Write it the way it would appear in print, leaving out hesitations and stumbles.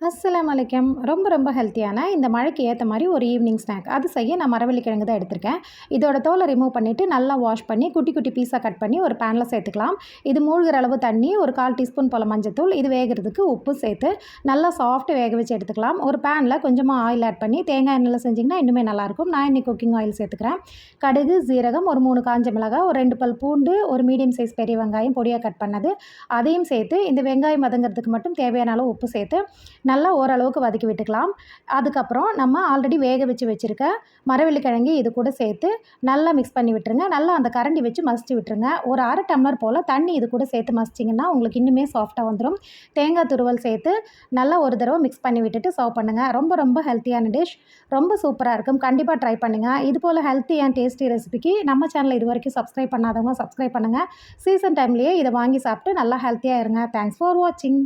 அஸ்ஸலாமு அலைக்கும். ரொம்ப ஹெல்த்தியான இந்த மழைக்கு ஏற்ற மாதிரி ஒரு ஈவினிங் ஸ்நாக். அது செய்ய நான் மரவள்ளி கிழங்கு தான் எடுத்திருக்கேன். இதோட தோலை ரிமூவ் பண்ணிவிட்டு நல்லா வாஷ் பண்ணி குட்டி குட்டி பீஸாக கட் பண்ணி ஒரு பேனில் சேர்த்துக்கலாம். இது மூழ்கிற அளவு தண்ணி, ஒரு 1/4 டீஸ்பூன் போல் மஞ்சத்தூள், இது வேகிறதுக்கு உப்பு சேர்த்து நல்லா சாஃப்ட் வேக வச்சு எடுத்துக்கலாம். ஒரு பேனில் கொஞ்சமாக ஆயில் ஆட் பண்ணி தேங்காய் எண்ணெயில் செஞ்சிங்கன்னா இன்னுமே நல்லாயிருக்கும். நான் இன்றைக்கி குக்கிங் ஆயில் சேர்த்துக்கிறேன். கடுகு, சீரகம், ஒரு 3 காஞ்ச மிளகாய், ஒரு 2 பல் பூண்டு, ஒரு மீடியம் சைஸ் பெரிய வெங்காயம் பொடியாக கட் பண்ணது, அதையும் சேர்த்து இந்த வெங்காயம் வதங்கிறதுக்கு மட்டும் தேவையான அளவு உப்பு சேர்த்து நல்லா ஓரளவுக்கு வதக்கி விட்டுக்கலாம். அதுக்கப்புறம் நம்ம ஆல்ரெடி வேக வச்சுருக்க மரவள்ளி கிழங்கு இது கூட சேர்த்து நல்லா மிக்ஸ் பண்ணி விட்டுருங்க. நல்லா அந்த கரண்டி வச்சு மசிச்சு விட்டுருங்க. ஒரு 1/2 டம்ளர் போல் தண்ணி இது கூட சேர்த்து மசிச்சிங்கன்னா உங்களுக்கு இன்னுமே சாஃப்டாக வந்துடும். தேங்காய் துருவல் சேர்த்து நல்லா ஒரு தடவை மிக்ஸ் பண்ணி விட்டுட்டு சர்வ் பண்ணுங்கள். ரொம்ப ஹெல்த்தியான டிஷ், ரொம்ப சூப்பராக இருக்கும். கண்டிப்பாக ட்ரை பண்ணுங்கள். இது போல் ஹெல்த்தி அண்ட் டேஸ்டி ரெசிபிக்கு நம்ம சேனலை இது வரைக்கும் சப்ஸ்கிரைப் பண்ணாதவங்க சப்ஸ்கிரைப் பண்ணுங்கள். சீசன் டைம்லேயே இதை வாங்கி சாப்பிட்டு நல்லா ஹெல்த்தியாக இருங்க. தேங்க்ஸ் ஃபார் வாட்சிங்.